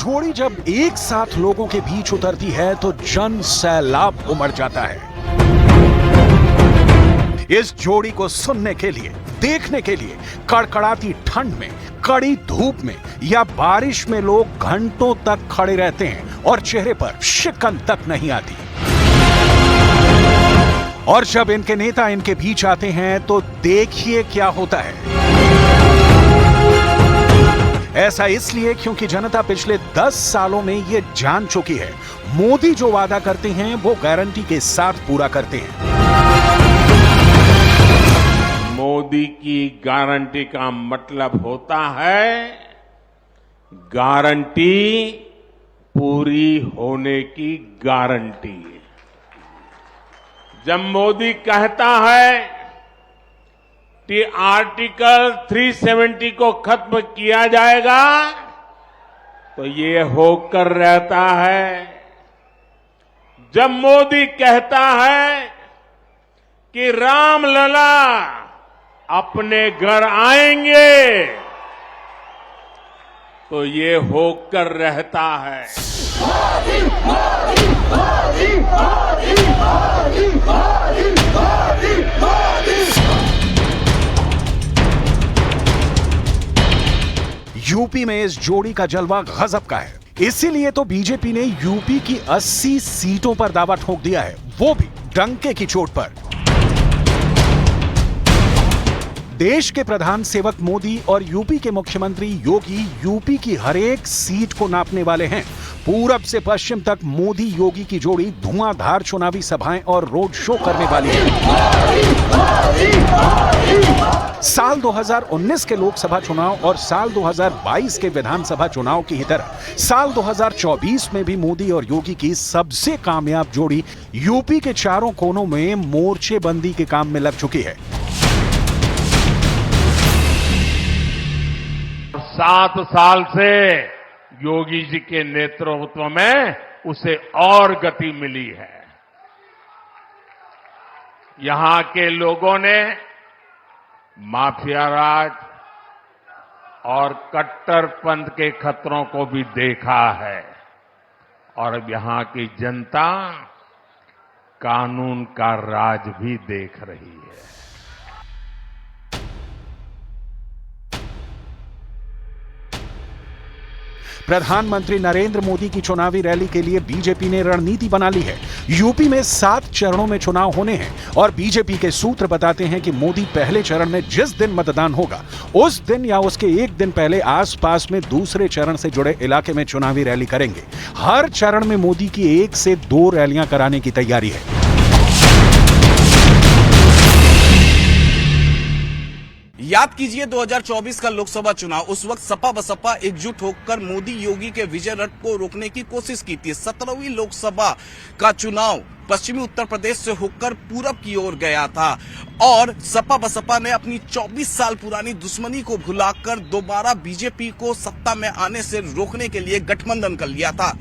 जोड़ी जब एक साथ लोगों के बीच उतरती है तो जन सैलाब उमड़ जाता है। इस जोड़ी को सुनने के लिए, देखने के लिए कड़कड़ाती ठंड में, कड़ी धूप में या बारिश में लोग घंटों तक खड़े रहते हैं और चेहरे पर शिकन तक नहीं आती। और जब इनके नेता इनके बीच आते हैं तो देखिए क्या होता है। ऐसा इसलिए क्योंकि जनता पिछले 10 सालों में यह जान चुकी है, मोदी जो वादा करते हैं वो गारंटी के साथ पूरा करते हैं। मोदी की गारंटी का मतलब होता है गारंटी पूरी होने की गारंटी। जब मोदी कहता है कि आर्टिकल 370 को खत्म किया जाएगा तो ये होकर रहता है। जब मोदी कहता है कि रामलला अपने घर आएंगे तो ये होकर रहता है। यूपी में इस जोड़ी का जलवा गजब का है। इसीलिए तो बीजेपी ने यूपी की 80 सीटों पर दावा ठोक दिया है, वो भी डंके की चोट पर। देश के प्रधान सेवक मोदी और यूपी के मुख्यमंत्री योगी यूपी की हर एक सीट को नापने वाले हैं। पूरब से पश्चिम तक मोदी योगी की जोड़ी धुआंधार चुनावी सभाएं और रोड शो करने वाली है। साल 2019 के लोकसभा चुनाव और साल 2022 के विधानसभा चुनाव की ही तरह साल 2024 में भी मोदी और योगी की सबसे कामयाब जोड़ी यूपी के चारों कोनों में मोर्चेबंदी के काम में लग चुकी है। 7 साल से योगी जी के नेतृत्व में उसे और गति मिली है। यहां के लोगों ने माफिया राज और कट्टरपंथ के खतरों को भी देखा है और अब यहां की जनता कानून का राज भी देख रही है। प्रधानमंत्री नरेंद्र मोदी की चुनावी रैली के लिए बीजेपी ने रणनीति बना ली है। यूपी में 7 चरणों में चुनाव होने हैं और बीजेपी के सूत्र बताते हैं कि मोदी पहले चरण में जिस दिन मतदान होगा उस दिन या उसके एक दिन पहले आसपास में दूसरे चरण से जुड़े इलाके में चुनावी रैली करेंगे। हर चरण में मोदी की 1 से 2 रैलियां कराने की तैयारी है। याद कीजिए 2024 का लोकसभा चुनाव। उस वक्त सपा बसपा एकजुट होकर मोदी योगी के विजय रथ को रोकने की कोशिश की थी। 17वीं लोकसभा का चुनाव पश्चिमी उत्तर प्रदेश से होकर पूरब की ओर गया था और सपा बसपा ने अपनी 24 साल पुरानी दुश्मनी को भुलाकर दोबारा बीजेपी को सत्ता में आने से रोकने के लिए गठबंधन कर लिया था।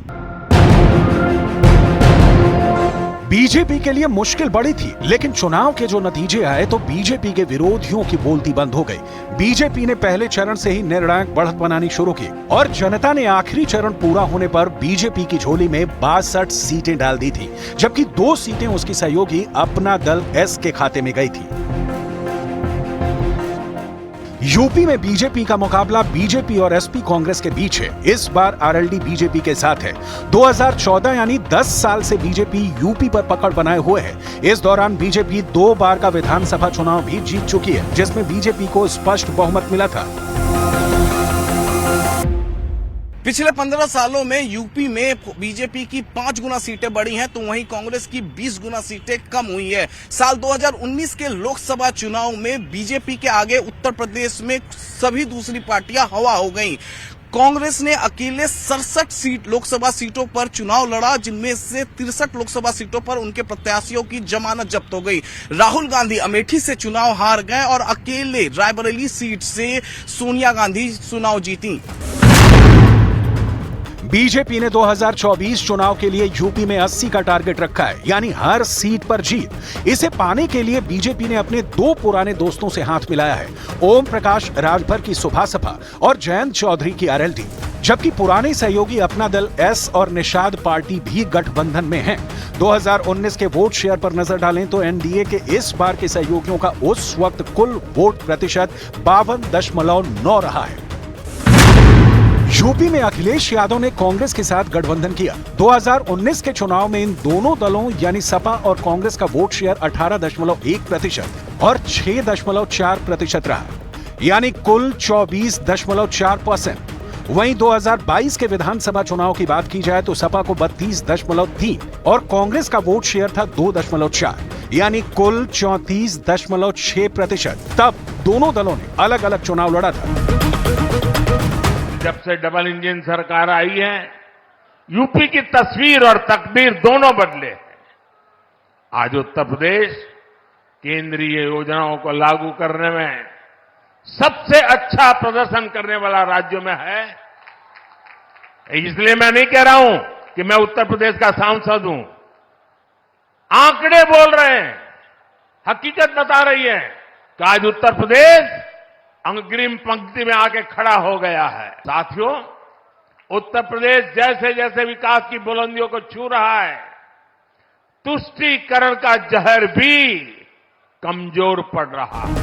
बीजेपी के लिए मुश्किल बड़ी थी, लेकिन चुनाव के जो नतीजे आए तो बीजेपी के विरोधियों की बोलती बंद हो गई। बीजेपी ने पहले चरण से ही निर्णायक बढ़त बनानी शुरू की और जनता ने आखिरी चरण पूरा होने पर बीजेपी की झोली में 62 सीटें डाल दी थी, जबकि 2 सीटें उसकी सहयोगी अपना दल एस के खाते में गई थी। यूपी में बीजेपी का मुकाबला बीजेपी और एसपी कांग्रेस के बीच है। इस बार आरएलडी बीजेपी के साथ है। 2014 यानी 10 साल से बीजेपी यूपी पर पकड़ बनाए हुए है। इस दौरान बीजेपी 2 बार का विधानसभा चुनाव भी जीत चुकी है, जिसमें बीजेपी को स्पष्ट बहुमत मिला था। पिछले 15 सालों में यूपी में बीजेपी की 5 गुना सीटें बढ़ी हैं तो वहीं कांग्रेस की 20 गुना सीटें कम हुई है। साल 2019 के लोकसभा चुनाव में बीजेपी के आगे उत्तर प्रदेश में सभी दूसरी पार्टियां हवा हो गईं। कांग्रेस ने अकेले 67 लोकसभा सीटों पर चुनाव लड़ा, जिनमें से 63 लोकसभा सीटों पर उनके प्रत्याशियों की जमानत जब्त हो गई। राहुल गांधी अमेठी से चुनाव हार गए और अकेले रायबरेली सीट से सोनिया गांधी चुनाव जीती। बीजेपी ने 2024 चुनाव के लिए यूपी में 80 का टारगेट रखा है, यानी हर सीट पर जीत। इसे पाने के लिए बीजेपी ने अपने 2 पुराने दोस्तों से हाथ मिलाया है, ओम प्रकाश राजभर की सुभासपा और जयंत चौधरी की आरएलडी। जबकि पुराने सहयोगी अपना दल एस और निषाद पार्टी भी गठबंधन में हैं। 2019 के वोट शेयर पर नजर डालें तो एनडीए के इस बार के सहयोगियों का उस वक्त कुल वोट प्रतिशत 52.9 रहा है। यूपी में अखिलेश यादव ने कांग्रेस के साथ गठबंधन किया। 2019 के चुनाव में इन दोनों दलों यानी सपा और कांग्रेस का वोट शेयर 18.1% और 6.4% रहा, यानी कुल 24.4%। वहीं 2022 के विधानसभा चुनाव की बात की जाए तो सपा को 32.3 और कांग्रेस का वोट शेयर था 2.4, यानी कुल 34.6%। तब दोनों दलों ने अलग अलग चुनाव लड़ा था। जब से डबल इंजन सरकार आई है, यूपी की तस्वीर और तकदीर दोनों बदले हैं। आज उत्तर प्रदेश केंद्रीय योजनाओं को लागू करने में सबसे अच्छा प्रदर्शन करने वाला राज्यों में है। इसलिए मैं नहीं कह रहा हूं कि मैं उत्तर प्रदेश का सांसद हूं। आंकड़े बोल रहे हैं, हकीकत बता रही है कि आज उत्तर प्रदेश अग्रिम पंक्ति में आके खड़ा हो गया है। साथियों, उत्तर प्रदेश जैसे जैसे विकास की बुलंदियों को छू रहा है, तुष्टीकरण का जहर भी कमजोर पड़ रहा है।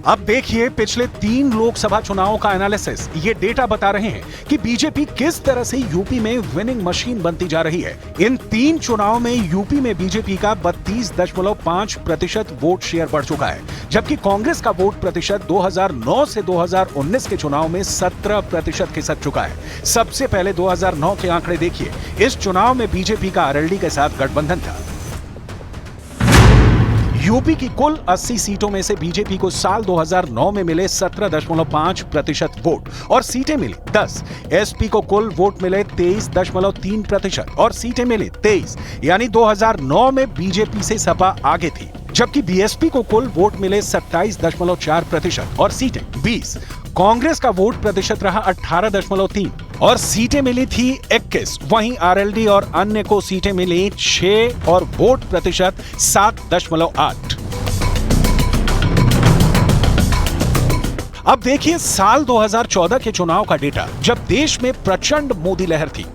अब देखिए पिछले 3 लोकसभा चुनावों का एनालिसिस। ये डेटा बता रहे हैं कि बीजेपी किस तरह से यूपी में विनिंग मशीन बनती जा रही है। इन 3 चुनावों में यूपी में बीजेपी का 32.5% वोट शेयर बढ़ चुका है, जबकि कांग्रेस का वोट प्रतिशत 2009 से 2019 के चुनाव में 17% खिसक चुका है। सबसे पहले 2009 के आंकड़े देखिए। इस चुनाव में बीजेपी का आरएलडी के साथ गठबंधन था। यूपी की कुल 80 सीटों में से बीजेपी को साल 2009 में मिले 17.5% वोट और सीटें मिली 10। एसपी को कुल वोट मिले 23.3% और सीटें मिली 23, यानी 2009 में बीजेपी से सपा आगे थी। जबकि बीएसपी को कुल वोट मिले 27.4% और सीटें 20। कांग्रेस का वोट प्रतिशत रहा 18.3 और सीटें मिली थी 21। वहीं आरएलडी और अन्य को सीटें मिली 6 और वोट प्रतिशत 7.8। अब देखिए साल 2014 के चुनाव का डेटा, जब देश में प्रचंड मोदी लहर थी।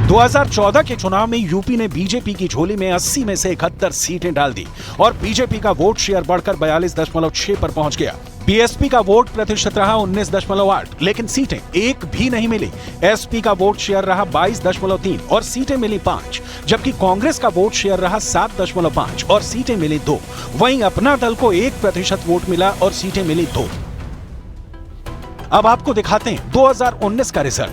2014 के चुनाव में यूपी ने बीजेपी की झोली में 80 में से 71 सीटें डाल दी और बीजेपी का वोट शेयर बढ़कर 42.6 पर पहुंच गया। बीएसपी का वोट प्रतिशत रहा 19.8, लेकिन सीटें एक भी नहीं मिली। एसपी का वोट शेयर रहा 22.3 और सीटें मिली 5, जबकि कांग्रेस का वोट शेयर रहा 7.5 और सीटें मिली 2। वहीं अपना दल को 1% वोट मिला और सीटें मिली 2। अब आपको दिखाते हैं 2019 का रिजल्ट।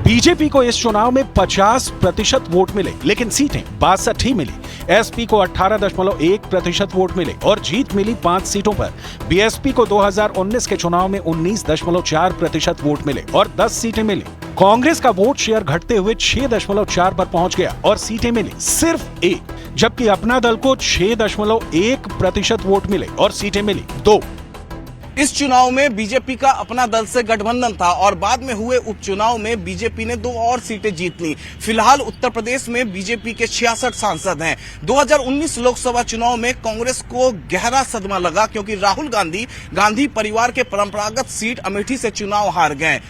बीजेपी को इस चुनाव में 50% वोट मिले, लेकिन सीटें 62 ही मिली। एसपी को 18.1% वोट मिले और जीत मिली 5 सीटों पर। बीएसपी को 2019 के चुनाव में 19.4% वोट मिले और 10 सीटें मिली। कांग्रेस का वोट शेयर घटते हुए 6.4 पर पहुंच गया और सीटें मिली सिर्फ 1, जबकि अपना दल को 6.1% वोट मिले और सीटें मिली 2। इस चुनाव में बीजेपी का अपना दल से गठबंधन था और बाद में हुए उपचुनाव में बीजेपी ने 2 और सीटें जीत ली। फिलहाल उत्तर प्रदेश में बीजेपी के 66 सांसद हैं। 2019 लोकसभा चुनाव में कांग्रेस को गहरा सदमा लगा, क्योंकि राहुल गांधी परिवार के परंपरागत सीट अमेठी से चुनाव हार गए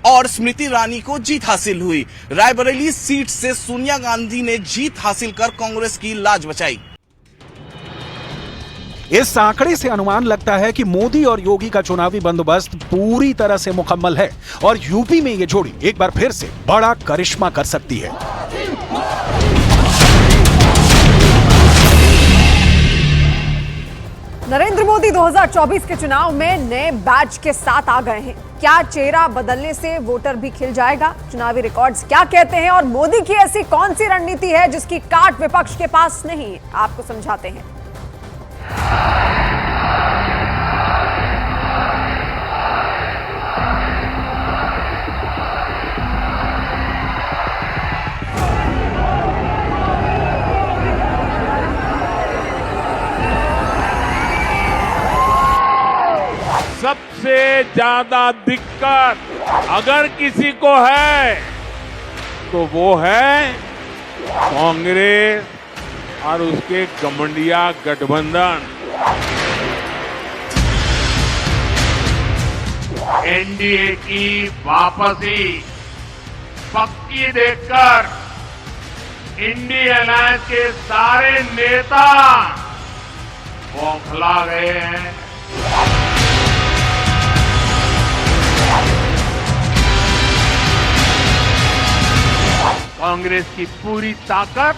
और स्मृति ईरानी को जीत हासिल हुई। रायबरेली सीट से सोनिया गांधी ने जीत हासिल कर कांग्रेस की लाज बचाई। इस आंकड़े से अनुमान लगता है कि मोदी और योगी का चुनावी बंदोबस्त पूरी तरह से मुकम्मल है और यूपी में ये जोड़ी एक बार फिर से बड़ा करिश्मा कर सकती है। नरेंद्र मोदी 2024 के चुनाव में नए बैच के साथ आ गए हैं। क्या चेहरा बदलने से वोटर भी खिल जाएगा? चुनावी रिकॉर्ड्स क्या कहते हैं और मोदी की ऐसी कौन सी रणनीति है जिसकी काट विपक्ष के पास नहीं है? आपको समझाते हैं। सबसे ज्यादा दिक्कत अगर किसी को है तो वो है कांग्रेस और उसके गठबंधन। एनडीए की वापसी पक्की देखकर इंडिया अलायंस के सारे नेता बौखला गए हैं। कांग्रेस की पूरी ताकत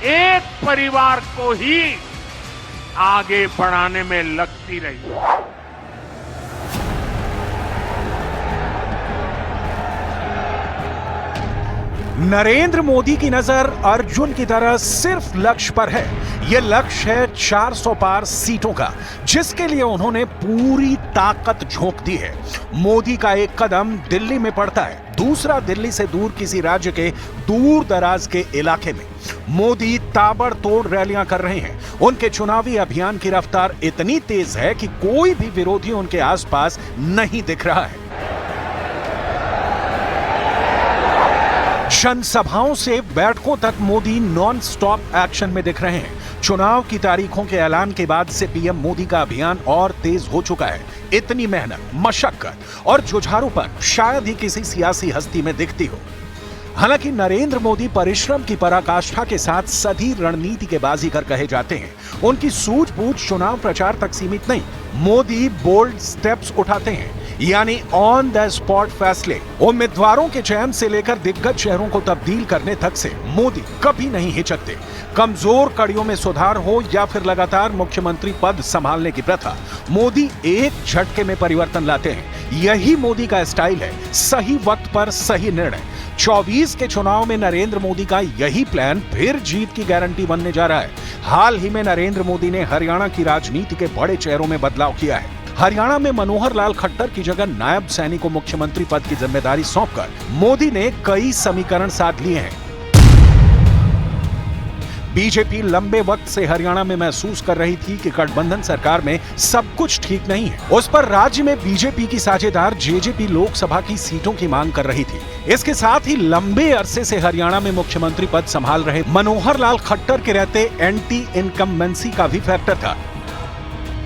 एक परिवार को ही आगे बढ़ाने में लगती रही। नरेंद्र मोदी की नजर अर्जुन की तरह सिर्फ लक्ष्य पर है। यह लक्ष्य है 400 पार सीटों का, जिसके लिए उन्होंने पूरी ताकत झोंक दी है। मोदी का एक कदम दिल्ली में पड़ता है, दूसरा दिल्ली से दूर किसी राज्य के दूर दराज के इलाके में। मोदी ताबड़तोड़ रैलियां कर रहे हैं। उनके चुनावी अभियान की रफ्तार इतनी तेज है कि कोई भी विरोधी उनके आसपास नहीं दिख रहा है। जनसभाओं से बैठकों तक मोदी नॉन स्टॉप एक्शन में दिख रहे हैं। चुनाव की तारीखों के ऐलान के बाद से पीएम मोदी का अभियान और तेज हो चुका है। इतनी मेहनत, मशक्कत और जुझारूपन शायद ही किसी सियासी हस्ती में दिखती हो। हालांकि नरेंद्र मोदी परिश्रम की पराकाष्ठा के साथ सदी रणनीति के बाजीगर कहे जाते हैं। उनकी सूझबूझ चुनाव प्रचार तक सीमित नहीं, मोदी बोल्ड स्टेप्स उठाते हैं, यानी ऑन द स्पॉट फैसले। उम्मीदवारों के चयन से लेकर दिग्गज शहरों को तब्दील करने तक से मोदी कभी नहीं हिचकते। कमजोर कड़ियों में सुधार हो या फिर लगातार मुख्यमंत्री पद संभालने की प्रथा, मोदी एक झटके में परिवर्तन लाते हैं। यही मोदी का स्टाइल है, सही वक्त पर सही निर्णय। 24 के चुनाव में नरेंद्र मोदी का यही प्लान फिर जीत की गारंटी बनने जा रहा है। हाल ही में नरेंद्र मोदी ने हरियाणा की राजनीति के बड़े चेहरों में बदलाव किया है। हरियाणा में मनोहर लाल खट्टर की जगह नायब सैनी को मुख्यमंत्री पद की जिम्मेदारी सौंपकर मोदी ने कई समीकरण साध लिए हैं। बीजेपी लंबे वक्त से हरियाणा में महसूस कर रही थी कि गठबंधन सरकार में सब कुछ ठीक नहीं है। उस पर राज्य में बीजेपी की साझेदार जेजेपी लोकसभा की सीटों की मांग कर रही थी। इसके साथ ही लंबे अरसे से हरियाणा में मुख्यमंत्री पद संभाल रहे मनोहर लाल खट्टर के रहते एंटी इनकम्बेंसी का भी फैक्टर था।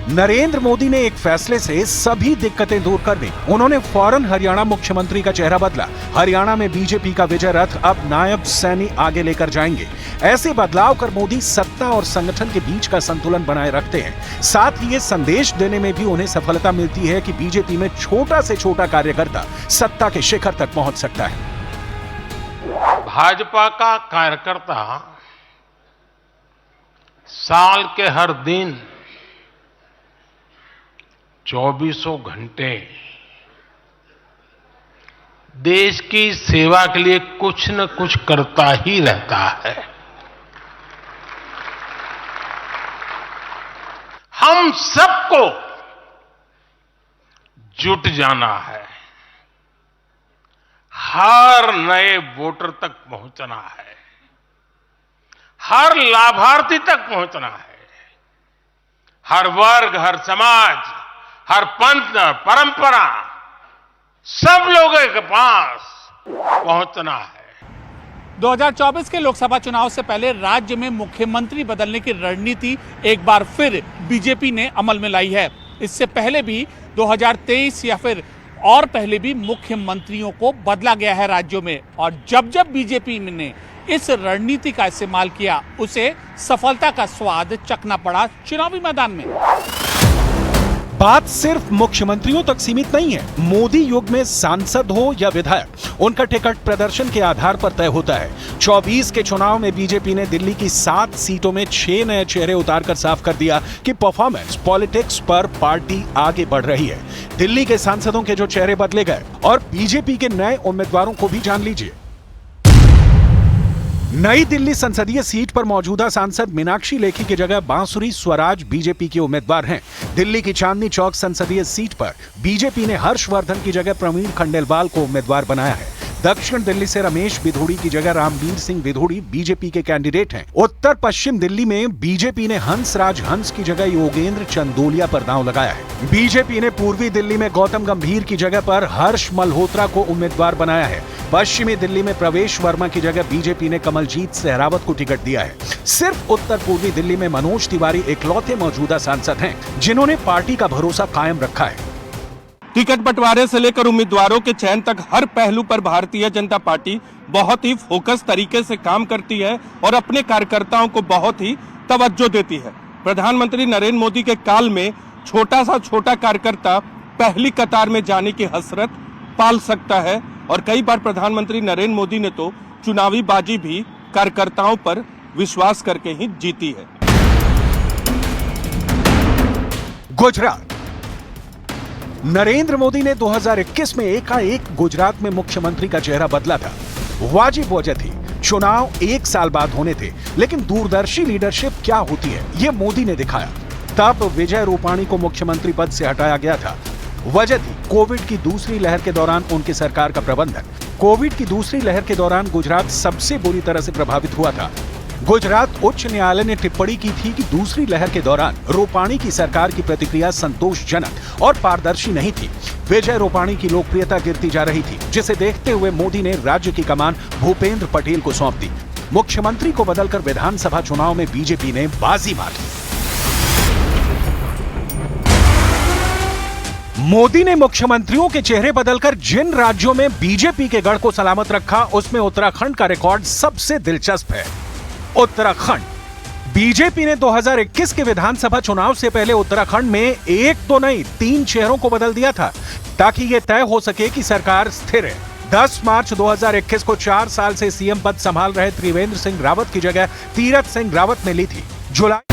नरेंद्र मोदी ने एक फैसले से सभी दिक्कतें दूर कर दी। उन्होंने फौरन हरियाणा मुख्यमंत्री का चेहरा बदला। हरियाणा में बीजेपी का विजय रथ अब नायब सैनी आगे लेकर जाएंगे। ऐसे बदलाव कर मोदी सत्ता और संगठन के बीच का संतुलन बनाए रखते हैं। साथ ही ये संदेश देने में भी उन्हें सफलता मिलती है कि बीजेपी में छोटा से छोटा कार्यकर्ता सत्ता के शिखर तक पहुंच सकता है। भाजपा का कार्यकर्ता साल के हर दिन 24 घंटे देश की सेवा के लिए कुछ न कुछ करता ही रहता है। हम सबको जुट जाना है, हर नए वोटर तक पहुंचना है, हर लाभार्थी तक पहुंचना है, हर वर्ग, हर समाज, हर पंथ, परंपरा, सब लोगों के पास पहुंचना है। 2024 के लोकसभा चुनाव से पहले राज्य में मुख्यमंत्री बदलने की रणनीति एक बार फिर बीजेपी ने अमल में लाई है। इससे पहले भी 2023 या फिर और पहले भी मुख्यमंत्रियों को बदला गया है राज्यों में, और जब जब बीजेपी ने इस रणनीति का इस्तेमाल किया, उसे सफलता का स्वाद चखना पड़ा चुनावी मैदान में। बात सिर्फ मुख्यमंत्रियों तक सीमित नहीं है। मोदी युग में सांसद हो या विधायक, उनका टिकट प्रदर्शन के आधार पर तय होता है। 24 के चुनाव में बीजेपी ने दिल्ली की 7 सीटों में 6 नए चेहरे उतारकर साफ कर दिया कि परफॉर्मेंस पॉलिटिक्स पर पार्टी आगे बढ़ रही है। दिल्ली के सांसदों के जो चेहरे बदले गए और बीजेपी के नए उम्मीदवारों को भी जान लीजिए। नई दिल्ली संसदीय सीट पर मौजूदा सांसद मीनाक्षी लेखी की जगह बांसुरी स्वराज बीजेपी के उम्मीदवार हैं। दिल्ली की चांदनी चौक संसदीय सीट पर बीजेपी ने हर्षवर्धन की जगह प्रवीण खंडेलवाल को उम्मीदवार बनाया है। दक्षिण दिल्ली से रमेश बिधूड़ी की जगह रामवीर सिंह बिधूड़ी बीजेपी के कैंडिडेट हैं। उत्तर पश्चिम दिल्ली में बीजेपी ने हंसराज हंस की जगह योगेंद्र चंदोलिया पर दांव लगाया है। बीजेपी ने पूर्वी दिल्ली में गौतम गंभीर की जगह पर हर्ष मल्होत्रा को उम्मीदवार बनाया है। पश्चिमी दिल्ली में प्रवेश वर्मा की जगह बीजेपी ने कमलजीत सहरावत को टिकट दिया है। सिर्फ उत्तर पूर्वी दिल्ली में मनोज तिवारी इकलौते मौजूदा सांसद हैं जिन्होंने पार्टी का भरोसा कायम रखा है। टिकट बंटवारे से लेकर उम्मीदवारों के चयन तक हर पहलू पर भारतीय जनता पार्टी बहुत ही फोकस तरीके से काम करती है और अपने कार्यकर्ताओं को बहुत ही तवज्जो देती है। प्रधानमंत्री नरेंद्र मोदी के काल में छोटा सा छोटा कार्यकर्ता पहली कतार में जाने की हसरत पाल सकता है और कई बार प्रधानमंत्री नरेंद्र मोदी ने तो चुनावी बाजी भी कार्यकर्ताओं पर विश्वास करके ही जीती है। गुजरात। नरेंद्र मोदी ने 2021 में एकाएक गुजरात में मुख्यमंत्री का चेहरा बदला था। वाजिब वजह थी, चुनाव 1 साल बाद होने थे, लेकिन दूरदर्शी लीडरशिप क्या होती है यह मोदी ने दिखाया। तब विजय रूपाणी को मुख्यमंत्री पद से हटाया गया था। वजह थी कोविड की दूसरी लहर के दौरान उनकी सरकार का प्रबंधन। कोविड की दूसरी लहर के दौरान गुजरात सबसे बुरी तरह से प्रभावित हुआ था। गुजरात उच्च न्यायालय ने टिप्पणी की थी कि दूसरी लहर के दौरान रूपाणी की सरकार की प्रतिक्रिया संतोषजनक और पारदर्शी नहीं थी। विजय रूपाणी की लोकप्रियता गिरती जा रही थी, जिसे देखते हुए मोदी ने राज्य की कमान भूपेंद्र पटेल को सौंप दी। मुख्यमंत्री को बदलकर विधानसभा चुनाव में बीजेपी ने बाजी मारी। मोदी ने मुख्यमंत्रियों के चेहरे बदलकर जिन राज्यों में बीजेपी के गढ़ को सलामत रखा, उसमें उत्तराखंड का रिकॉर्ड सबसे दिलचस्प है। उत्तराखंड। बीजेपी ने 2021 के विधानसभा चुनाव से पहले उत्तराखंड में एक तो नहीं 3 चेहरों को बदल दिया था, ताकि यह तय हो सके कि सरकार स्थिर है। 10 मार्च 2021 को 4 साल से सीएम पद संभाल रहे त्रिवेंद्र सिंह रावत की जगह तीरथ सिंह रावत ने ली थी। जुलाई